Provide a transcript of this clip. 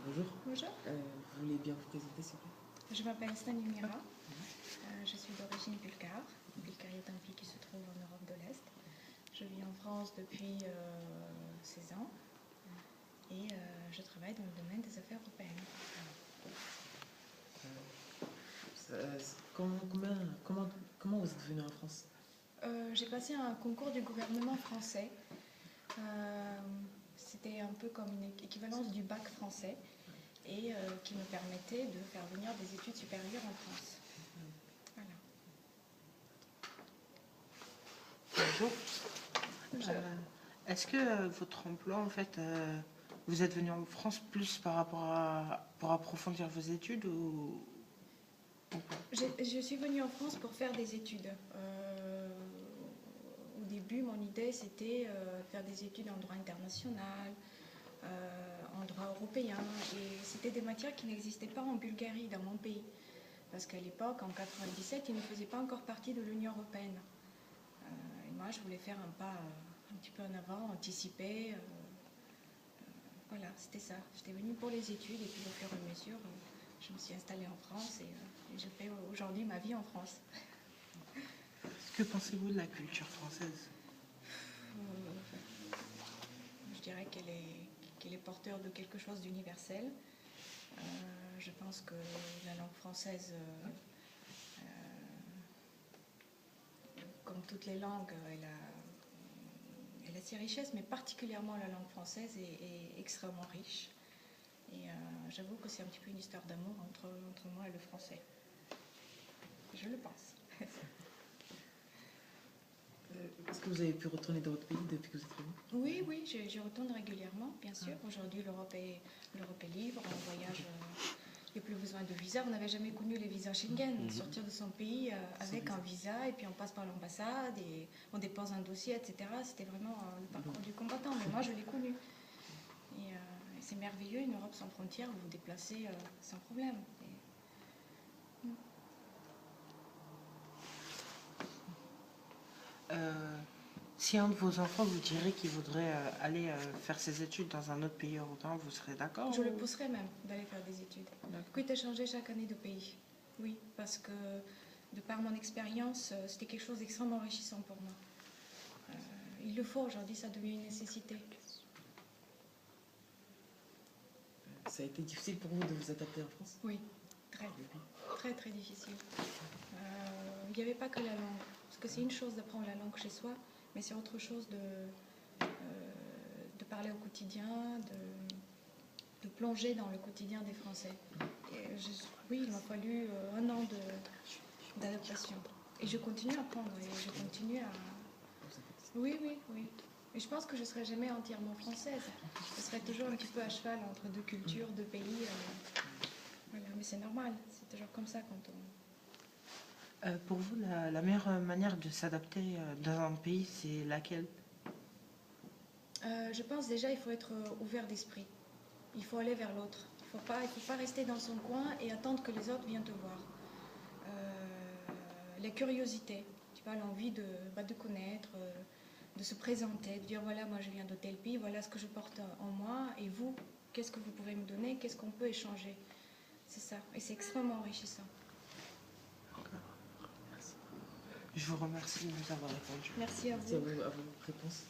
Bonjour. Bonjour, Vous voulez bien vous présenter, s'il vous plaît? je m'appelle Stani Mira, je suis d'origine bulgare. Bulgarie est un pays qui se trouve en Europe de l'Est. Je vis en France depuis 16 ans et je travaille dans le domaine des affaires européennes. Comment vous êtes venu en France? J'ai passé un concours du gouvernement français. C'était un peu comme une équivalence du bac français et qui me permettait de faire venir des études supérieures en France. Voilà. Bonjour. Bonjour. Est-ce que votre emploi, en fait, vous êtes venu en France plus par rapport à pour approfondir vos études ou pas? Je suis venue en France pour faire des études. Au début, mon idée, c'était de faire des études en droit international, en droit européen. Et c'était des matières qui n'existaient pas en Bulgarie, dans mon pays. Parce qu'à l'époque, en 97, ils ne faisaient pas encore partie de l'Union européenne. Et moi, je voulais faire un pas un petit peu en avant, anticiper. Voilà, c'était ça. J'étais venue pour les études et puis au fur et à mesure, je me suis installée en France et je fais aujourd'hui ma vie en France. Que pensez-vous de la culture française? Je dirais qu'elle est porteur de quelque chose d'universel. Je pense que la langue française, comme toutes les langues, elle a ses richesses, mais particulièrement la langue française est extrêmement riche. Et j'avoue que c'est un petit peu une histoire d'amour entre moi et le français. Je le pense. Est-ce que vous avez pu retourner dans votre pays depuis que vous êtes venu? Oui, j'y retourne régulièrement, bien sûr. Aujourd'hui, l'Europe est libre, on voyage, il n'y a plus besoin de visa. On n'avait jamais connu les visas Schengen. Sortir de son pays avec un visa, et puis on passe par l'ambassade, et on dépose un dossier, etc. C'était vraiment le parcours du combattant. Mais moi, je l'ai connu. Et c'est merveilleux, une Europe sans frontières, vous vous déplacez sans problème. Si un de vos enfants vous dirait qu'il voudrait aller faire ses études dans un autre pays européen, vous serez d'accord? Je le pousserais même d'aller faire des études. Quitte à changer chaque année de pays. Oui, parce que de par mon expérience, c'était quelque chose d'extrêmement enrichissant pour moi. Il le faut aujourd'hui, ça devient une nécessité. Ça a été difficile pour vous de vous adapter en France? Oui, très difficile. Il n'y avait pas que la langue. Parce que c'est une chose d'apprendre la langue chez soi, mais c'est autre chose de parler au quotidien, de plonger dans le quotidien des Français. Oui, il m'a fallu un an d'adaptation. Et je continue à apprendre et je continue à... Oui. Et je pense que je ne serai jamais entièrement française. Je serai toujours un petit peu à cheval entre deux cultures, deux pays. Voilà, mais c'est normal, c'est toujours comme ça quand on... Pour vous, la meilleure manière de s'adapter dans un pays, c'est laquelle? Je pense déjà il faut être ouvert d'esprit. Il faut aller vers l'autre. Il faut pas rester dans son coin et attendre que les autres viennent te voir. La curiosité, tu vois, l'envie de connaître, de se présenter, de dire voilà, moi je viens de tel pays, voilà ce que je porte en moi, et vous, qu'est-ce que vous pouvez me donner, qu'est-ce qu'on peut échanger. C'est ça, et c'est extrêmement enrichissant. Je vous remercie de nous avoir répondu. Merci à vous. Merci à vos réponses.